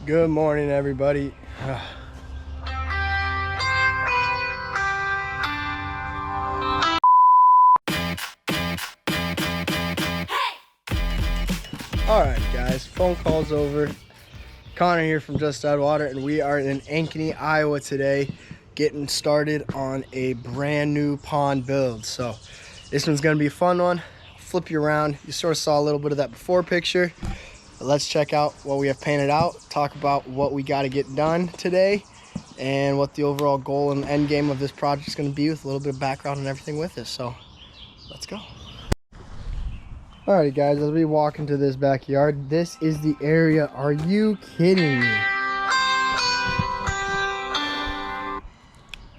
Good morning, everybody. All right, guys, phone call's over. Connor here from Just Add Water, and we are in Ankeny, Iowa today, getting started on a brand new pond build. So this one's gonna be a fun one. I'll flip you around. You sort of saw a little bit of that before picture. Let's check out what we have painted out, talk about what we got to get done today, and what the overall goal and end game of this project is going to be, with a little bit of background and everything with this. So let's go. Alrighty, guys, as we walk into this backyard, this is the area. Are you kidding me?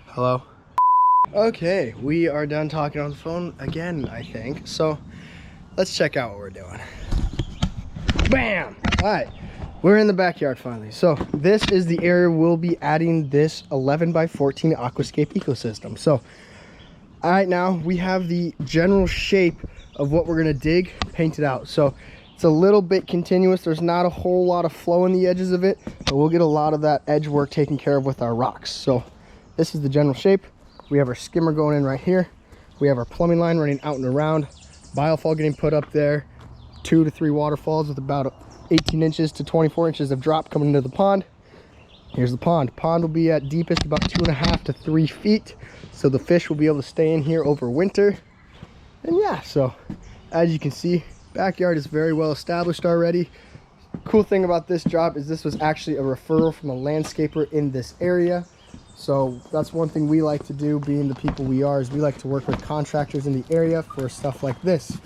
Hello? Okay, we are done talking on the phone again, I think. So let's check out what we're doing. Bam! All right, we're in the backyard finally. So this is the area we'll be adding this 11 by 14 aquascape ecosystem. So right now we have the general shape of what we're gonna dig painted out. So it's a little bit continuous. There's not a whole lot of flow in the edges of it, but we'll get a lot of that edge work taken care of with our rocks. So this is the general shape. We have our skimmer going in right here. We have our plumbing line running out and around. Biofall getting put up there. 2 to 3 waterfalls with about 18 inches to 24 inches of drop coming into the pond. Here's the pond. Pond will be at deepest about 2.5 to 3 feet. So the fish will be able to stay in here over winter. And yeah, so as you can see, backyard is very well established already. Cool thing about this job is this was actually a referral from a landscaper in this area. So that's one thing we like to do, being the people we are, is we like to work with contractors in the area for stuff like this.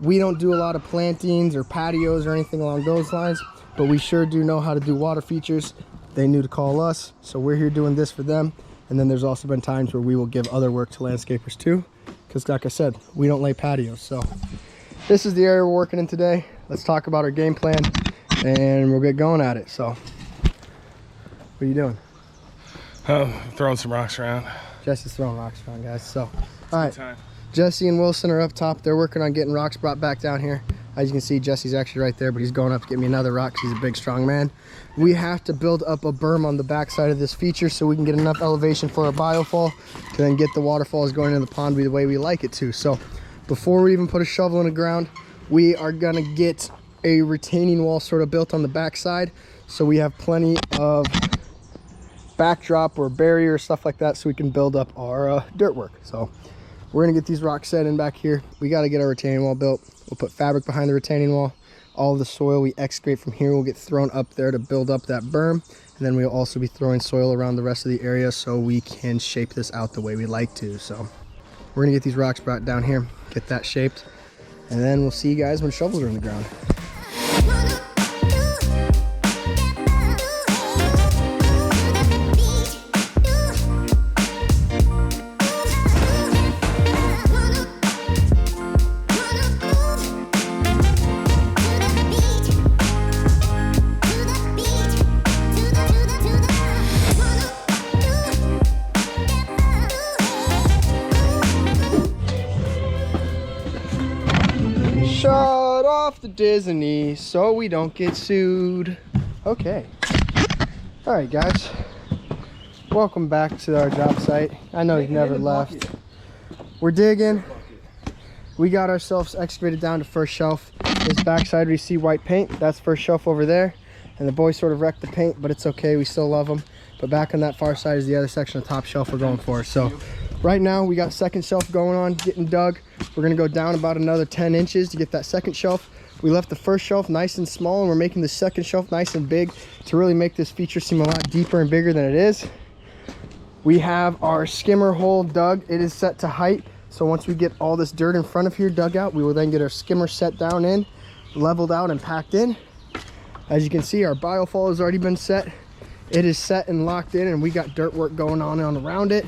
We don't do a lot of plantings or patios or anything along those lines, but we sure do know how to do water features. They knew to call us, so we're here doing this for them. And then there's also been times where we will give other work to landscapers too, because like I said, we don't lay patios. So this is the area we're working in today. Let's talk about our game plan and we'll get going at it. So what are you doing? Throwing some rocks around. Jesse's throwing rocks around, guys. So all right, Jesse and Wilson are up top. They're working on getting rocks brought back down here. As you can see, Jesse's actually right there, but he's going up to get me another rock because he's a big, strong man. We have to build up a berm on the back side of this feature so we can get enough elevation for our biofall to then get the waterfalls going into the pond the way we like it to. So before we even put a shovel in the ground, we are gonna get a retaining wall sort of built on the back side, so we have plenty of backdrop or barrier, stuff like that, so we can build up our dirt work. So we're gonna get these rocks set in back here. We gotta get our retaining wall built. We'll put fabric behind the retaining wall. All of the soil we excavate from here will get thrown up there to build up that berm. And then we'll also be throwing soil around the rest of the area so we can shape this out the way we like to. So we're gonna get these rocks brought down here, get that shaped, and then we'll see you guys when shovels are in the ground. Shut off the Disney so we don't get sued. Okay. All right, guys. Welcome back to our job site. I know you've never left. We're digging. We got ourselves excavated down to first shelf. This backside we see white paint. That's first shelf over there. And the boys sort of wrecked the paint, but it's okay. We still love them. But back on that far side is the other section of top shelf we're going for. So right now we got second shelf going on, getting dug. We're gonna go down about another 10 inches to get that second shelf. We left the first shelf nice and small, and we're making the second shelf nice and big to really make this feature seem a lot deeper and bigger than it is. We have our skimmer hole dug. It is set to height. So once we get all this dirt in front of here dug out, we will then get our skimmer set down in, leveled out and packed in. As you can see, our biofall has already been set. It is set and locked in, and we got dirt work going on around it.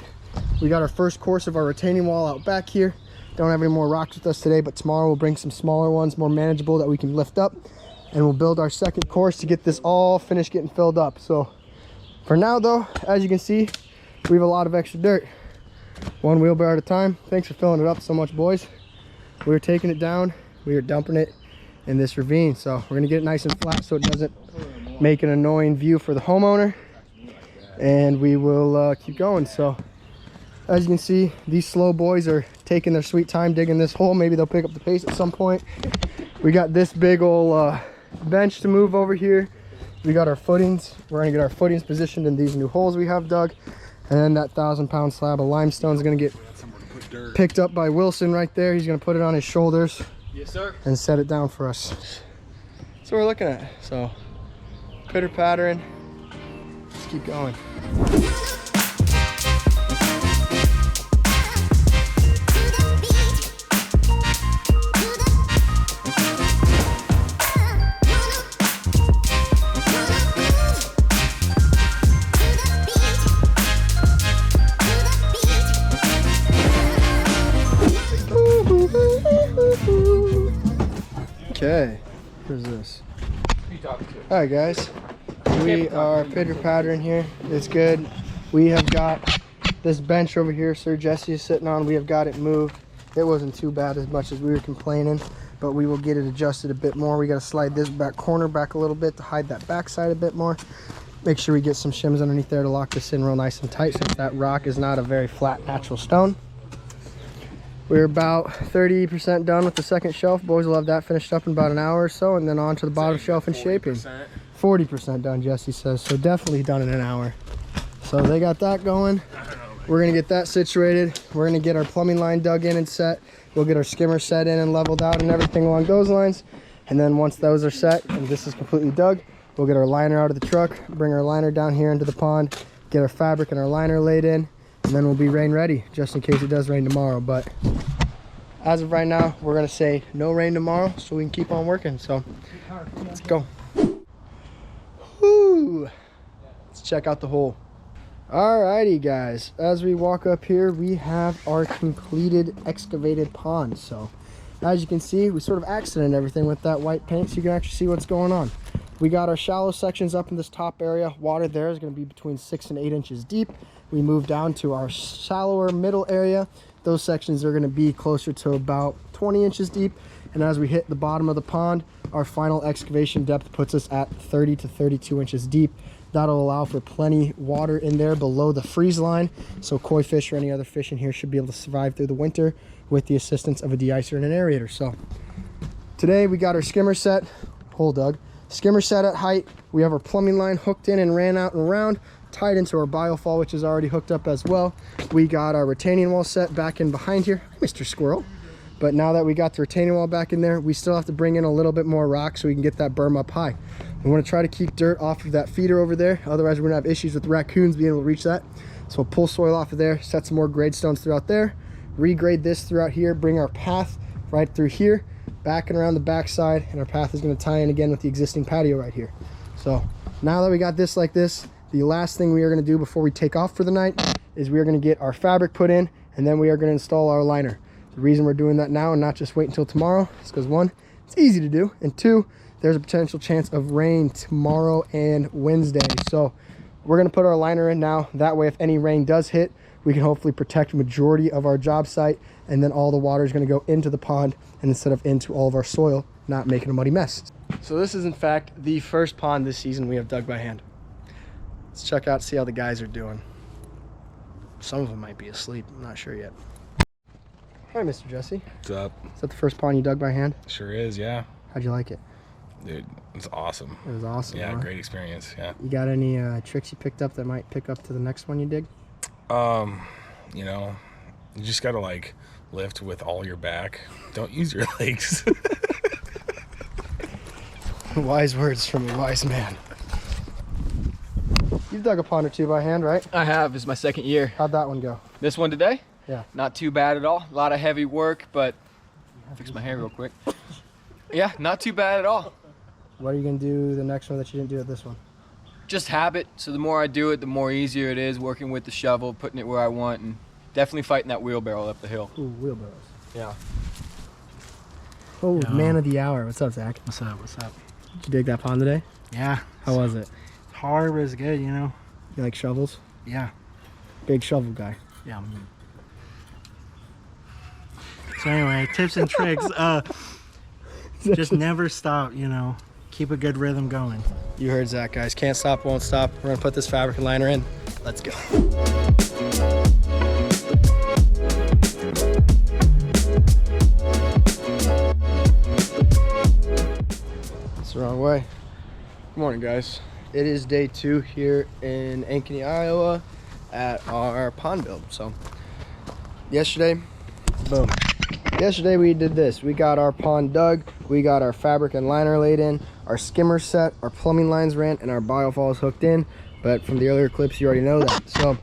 We got our first course of our retaining wall out back here. Don't have any more rocks with us today, but tomorrow we'll bring some smaller ones, more manageable, that we can lift up, and we'll build our second course to get this all finished getting filled up. So for now though, as you can see, we have a lot of extra dirt, one wheelbarrow at a time. Thanks for filling it up so much, boys. We're taking it down, we are dumping it in this ravine. So we're gonna get it nice and flat so it doesn't make an annoying view for the homeowner, and we will keep going. So as you can see, these slow boys are taking their sweet time digging this hole. Maybe they'll pick up the pace at some point. We got this big old bench to move over here. We got our footings. We're gonna get our footings positioned in these new holes we have dug, and then that 1,000-pound slab of limestone is gonna get picked up by Wilson right there. He's gonna put it on his shoulders. Yes, sir. And set it down for us. That's what we're looking at. So pitter pattering. Let's keep going. Okay, where's this? All right, guys, we are pitter pattering here. It's good. We have got this bench over here Sir Jesse is sitting on. We have got it moved. It wasn't too bad as much as we were complaining, but we will get it adjusted a bit more. We got to slide this back corner back a little bit to hide that backside a bit more. Make sure we get some shims underneath there to lock this in real nice and tight, since that rock is not a very flat natural stone. We're about 30% done with the second shelf. Boys will have that finished up in about an hour or so, and then on to the bottom shelf and shaping. 40% done, Jesse says, so definitely done in an hour. So they got that going. We're gonna get that situated. We're gonna get our plumbing line dug in and set. We'll get our skimmer set in and leveled out and everything along those lines. And then once those are set and this is completely dug, we'll get our liner out of the truck, bring our liner down here into the pond, get our fabric and our liner laid in, and then we'll be rain ready, just in case it does rain tomorrow. But as of right now, we're gonna say no rain tomorrow so we can keep on working. So let's go. Woo! Let's check out the hole. Alrighty, guys, as we walk up here, we have our completed excavated pond. So as you can see, we sort of accented everything with that white paint so you can actually see what's going on. We got our shallow sections up in this top area. Water there is going to be between 6 and 8 inches deep. We move down to our shallower middle area. Those sections are going to be closer to about 20 inches deep. And as we hit the bottom of the pond, our final excavation depth puts us at 30 to 32 inches deep. That'll allow for plenty water in there below the freeze line, so koi fish or any other fish in here should be able to survive through the winter with the assistance of a de-icer and an aerator. So today we got our skimmer set, hole dug, skimmer set at height. We have our plumbing line hooked in and ran out and around, tied into our biofall, which is already hooked up as well. We got our retaining wall set back in behind here, Mr. Squirrel. But now that we got the retaining wall back in there, we still have to bring in a little bit more rock so we can get that berm up high. We want to try to keep dirt off of that feeder over there. Otherwise, we're going to have issues with raccoons being able to reach that. So we'll pull soil off of there, set some more grade stones throughout there, regrade this throughout here, bring our path right through here, back and around the backside, and our path is going to tie in again with the existing patio right here. So now that we got this like this, the last thing we are going to do before we take off for the night is we are going to get our fabric put in, and then we are going to install our liner. The reason we're doing that now and not just wait until tomorrow is because, one, it's easy to do, and two, there's a potential chance of rain tomorrow and Wednesday. So we're going to put our liner in now. That way, if any rain does hit, we can hopefully protect majority of our job site, and then all the water is going to go into the pond and instead of into all of our soil, not making a muddy mess. So this is in fact the first pond this season we have dug by hand. Let's check out, see how the guys are doing. Some of them might be asleep, I'm not sure yet. Hi, Mr. Jesse. What's up? Is that the first pond you dug by hand? Sure is, yeah. How'd you like it? Dude, it's awesome. It was awesome. Yeah, huh? great experience, yeah. You got any tricks you picked up that might pick up to the next one you dig? You know, you just gotta like lift with all your back. Don't use your legs. Wise words from a wise man. You've dug a pond or two by hand, right? I have. It's my second year. How'd that one go? This one today? Yeah. Not too bad at all. A lot of heavy work, but fix my hair real quick. Yeah, not too bad at all. What are you gonna do the next one that you didn't do at this one? Just habit. So the more I do it, the more easier it is working with the shovel, putting it where I want, and definitely fighting that wheelbarrow up the hill. Ooh, wheelbarrows. Yeah. Oh, man of the hour. What's up, Zach? What's up? What's up? Did you dig that pond today? Yeah. How was it? Hard, but it's good, you know? You like shovels? Yeah. Big shovel guy. Yeah, me. So anyway, tips and tricks. Just never stop, you know? Keep a good rhythm going. You heard Zach, guys. Can't stop, won't stop. We're gonna put this fabric and liner in. Let's go. It's the wrong way. Good morning, guys. It is day 2 here in Ankeny, Iowa at our pond build. So yesterday, boom. Yesterday we did this. We got our pond dug, we got our fabric and liner laid in, our skimmer set, our plumbing lines ran, and our biofalls hooked in. But from the earlier clips, you already know that. So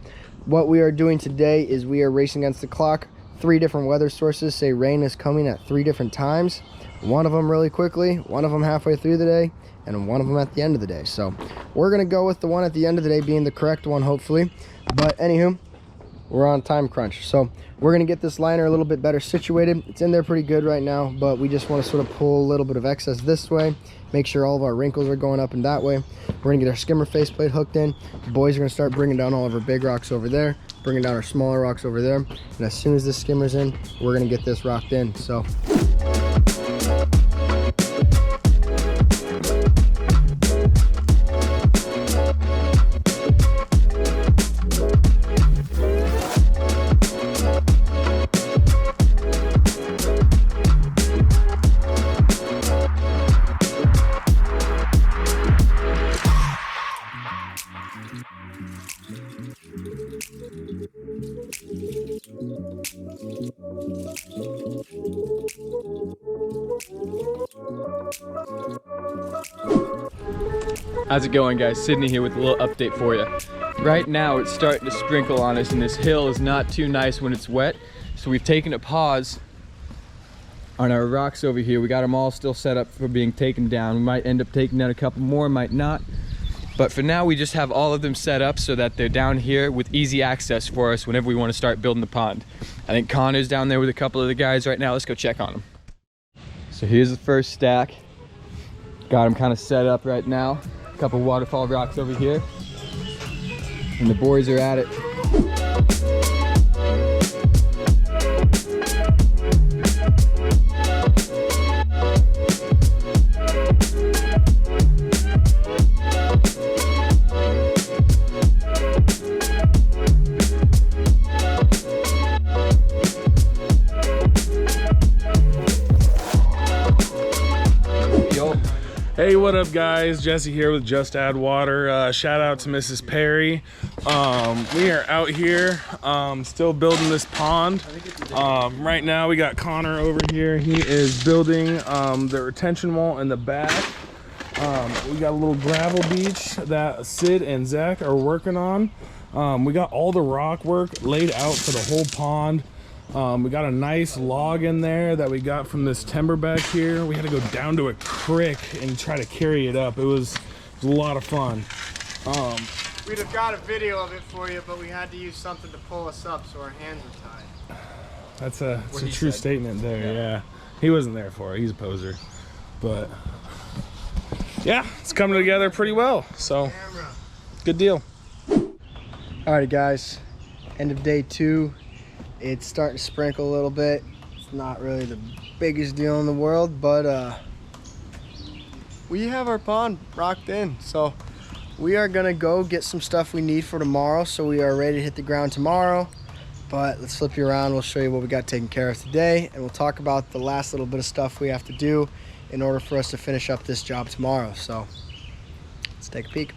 what we are doing today is we are racing against the clock. 3 different weather sources say rain is coming at 3 different times. One of them really quickly, one of them halfway through the day, and one of them at the end of the day. So we're gonna go with the one at the end of the day being the correct one, hopefully. But anywho, we're on time crunch. So we're gonna get this liner a little bit better situated. It's in there pretty good right now, but we just wanna sort of pull a little bit of excess this way, make sure all of our wrinkles are going up and that way. We're gonna get our skimmer faceplate hooked in. The boys are gonna start bringing down all of our big rocks over there, bringing down our smaller rocks over there. And as soon as this skimmer's in, we're gonna get this rocked in. So How's it going, guys? Sydney here with a little update for you. Right now it's starting to sprinkle on us and this hill is not too nice when it's wet. So we've taken a pause on our rocks over here. We got them all still set up for being taken down. We might end up taking down a couple more, might not. But for now we just have all of them set up so that they're down here with easy access for us whenever we want to start building the pond. I think Connor's down there with a couple of the guys right now. Let's go check on them. So here's the first stack. Got them kind of set up right now. Couple waterfall rocks over here, and the boys are at it. Hey, what up, guys? Jesse here with Just Add Water. Shout out to Mrs. Perry. We are out here still building this pond. Right now we got Connor over here. He is building the retention wall in the back. We got a little gravel beach that Sid and Zach are working on. We got all the rock work laid out for the whole pond. We got a nice log in there that we got from this timber back here. We had to go down to a creek and try to carry it up. It was a lot of fun. we'd have got a video of it for you, but we had to use something to pull us up, so our hands were tied. That's a true statement there, yeah. He wasn't there for it, he's a poser. But yeah, it's coming together pretty well, so good deal. Alrighty guys, end of day 2. It's starting to sprinkle a little bit. It's not really the biggest deal in the world, but we have our pond rocked in. So we are gonna go get some stuff we need for tomorrow, so we are ready to hit the ground tomorrow. But let's flip you around, we'll show you what we got taken care of today, and we'll talk about the last little bit of stuff we have to do in order for us to finish up this job tomorrow. So let's take a peek.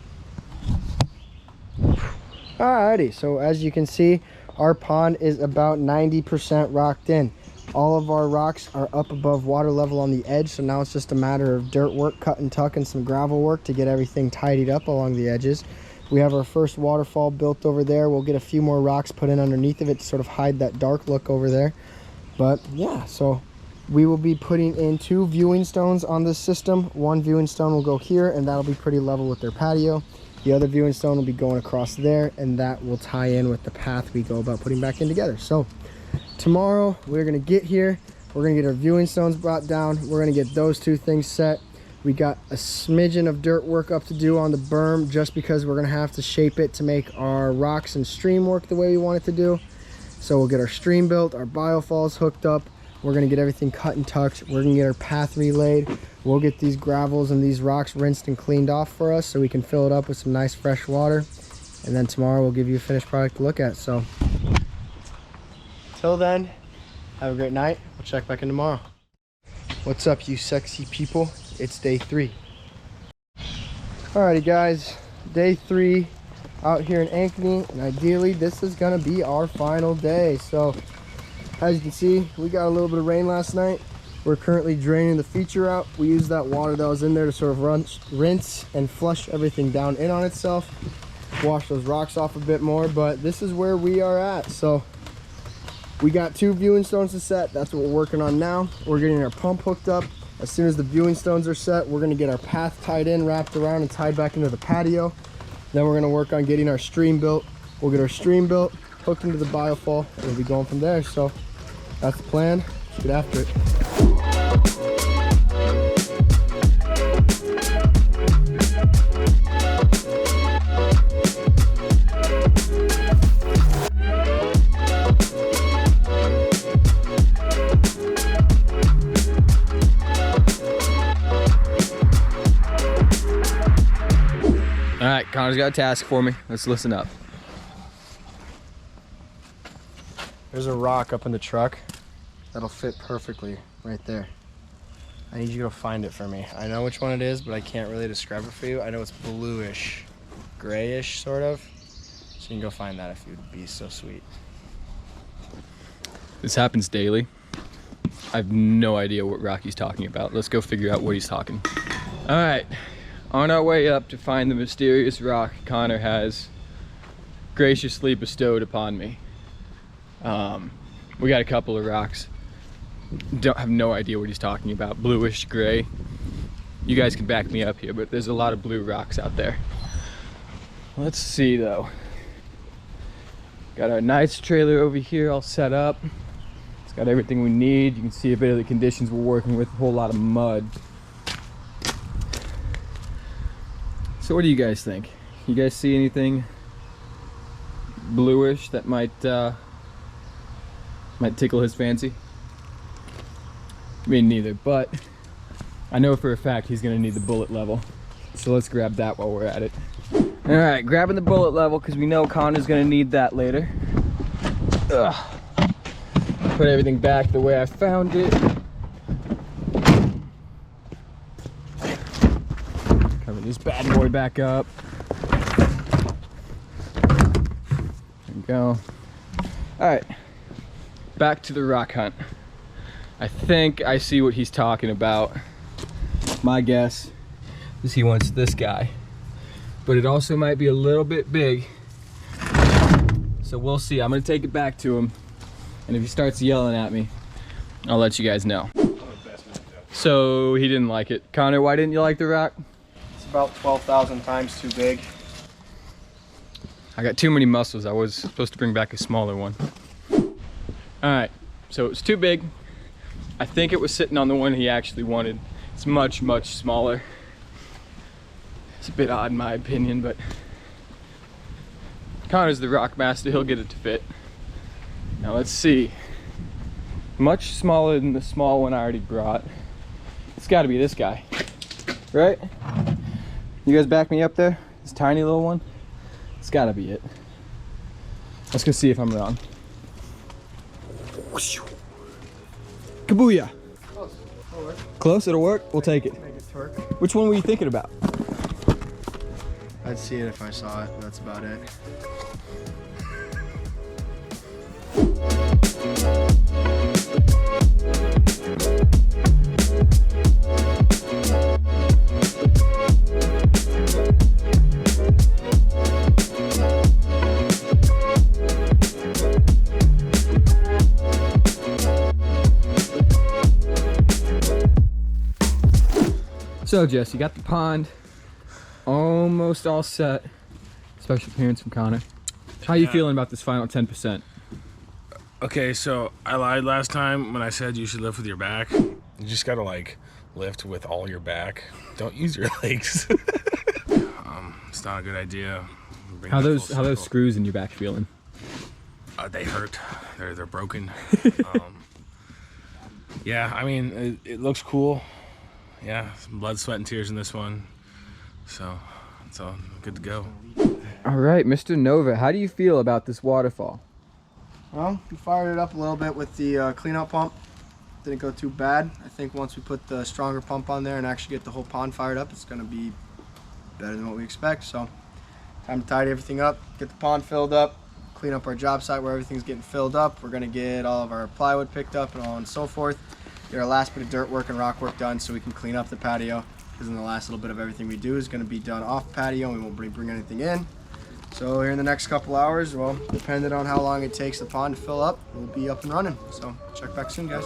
Alrighty, so as you can see, our pond is about 90% rocked in. All of our rocks are up above water level on the edge, so now it's just a matter of dirt work, cut and tuck, and some gravel work to get everything tidied up along the edges. We have our first waterfall built over there. We'll get a few more rocks put in underneath of it to sort of hide that dark look over there. But yeah, so we will be putting in 2 viewing stones on this system. One viewing stone will go here, and that'll be pretty level with their patio. The other viewing stone will be going across there, and that will tie in with the path we go about putting back in together. So tomorrow we're gonna get here, we're gonna get our viewing stones brought down, we're gonna get those 2 things set. We got a smidgen of dirt work up to do on the berm, just because we're gonna have to shape it to make our rocks and stream work the way we want it to do. So we'll get our stream built, our biofalls hooked up, We're gonna get everything cut and tucked. We're gonna get our path relayed. We'll get these gravels and these rocks rinsed and cleaned off for us so we can fill it up with some nice fresh water. And then tomorrow we'll give you a finished product to look at. So till then, have a great night. We'll check back in tomorrow. What's up, you sexy people? It's day 3. Alrighty guys, day 3 out here in Ankeny, and ideally this is gonna be our final day. So as you can see, we got a little bit of rain last night. We're currently draining the feature out. We used that water that was in there to sort of rinse and flush everything down in on itself, wash those rocks off a bit more, but this is where we are at. So we got 2 viewing stones to set. That's what we're working on now. We're getting our pump hooked up. As soon as the viewing stones are set, we're gonna get our path tied in, wrapped around, and tied back into the patio. Then we're gonna work on getting our stream built. We'll get our stream built, hooked into the biofall, and we'll be going from there. So that's the plan. Let's get after it. All right, Connor's got a task for me. Let's listen up. There's a rock up in the truck that'll fit perfectly right there. I need you to go find it for me. I know which one it is, but I can't really describe it for you. I know it's bluish, grayish sort of. So you can go find that if you'd be so sweet. This happens daily. I have no idea what Rocky's talking about. Let's go figure out what he's talking. All right, on our way up to find the mysterious rock Connor has graciously bestowed upon me. We got a couple of rocks. Don't have no idea what he's talking about. Bluish gray. You guys can back me up here, but there's a lot of blue rocks out there. Let's see though. Got our nice trailer over here all set up. It's got everything we need. You can see a bit of the conditions we're working with, a whole lot of mud. So what do you guys think? You guys see anything bluish that might tickle his fancy? Me neither, but I know for a fact he's gonna need the bullet level. So let's grab that while we're at it. All right, grabbing the bullet level because we know Connor's gonna need that later. Ugh. Put everything back the way I found it. Cover this bad boy back up. There we go. All right, back to the rock hunt. I think I see what he's talking about. My guess is he wants this guy, but it also might be a little bit big. So we'll see. I'm gonna take it back to him, and if he starts yelling at me, I'll let you guys know. So he didn't like it. Connor, why didn't you like the rock? It's about 12,000 times too big. I got too many muscles. I was supposed to bring back a smaller one. All right, so it was too big. I think it was sitting on the one he actually wanted. It's much, much smaller. It's a bit odd in my opinion, but Connor's the rock master. He'll get it to fit. Now let's see. Much smaller than the small one I already brought. It's got to be this guy, right? You guys back me up there? This tiny little one? It's got to be it. Let's go see if I'm wrong. Kabooyah! Close, it'll work? We'll take it. Make it twerk. Which one were you thinking about? I'd see it if I saw it, but that's about it. So Jess, you got the pond almost all set. Special appearance from Connor. How you feeling about this final 10%? Okay, so I lied last time when I said you should lift with your back. You just gotta like lift with all your back. Don't use your legs. It's not a good idea. How those screws in your back feeling? They hurt. They're broken. yeah, I mean, it looks cool. Yeah, some blood, sweat, and tears in this one. So it's all good to go. All right, Mr. Nova, how do you feel about this waterfall? Well, we fired it up a little bit with the cleanout pump. Didn't go too bad. I think once we put the stronger pump on there and actually get the whole pond fired up, it's gonna be better than what we expect. So time to tidy everything up, get the pond filled up, clean up our job site where everything's getting filled up. We're gonna get all of our plywood picked up and all and so forth. Get our last bit of dirt work and rock work done so we can clean up the patio, because then the last little bit of everything we do is gonna be done off patio and we won't bring anything in. So here in the next couple hours, well, depending on how long it takes the pond to fill up, we'll be up and running. So check back soon, guys.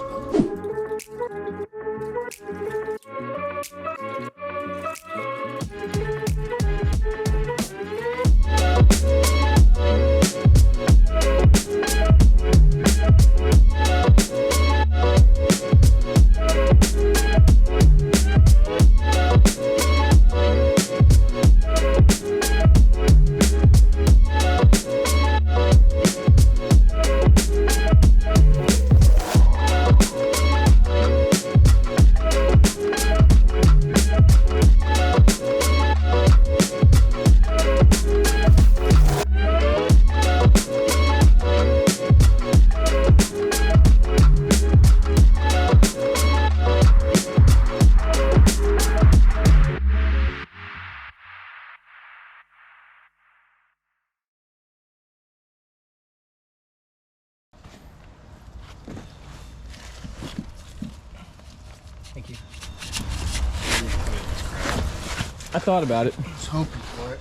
I thought about it. I was hoping for it.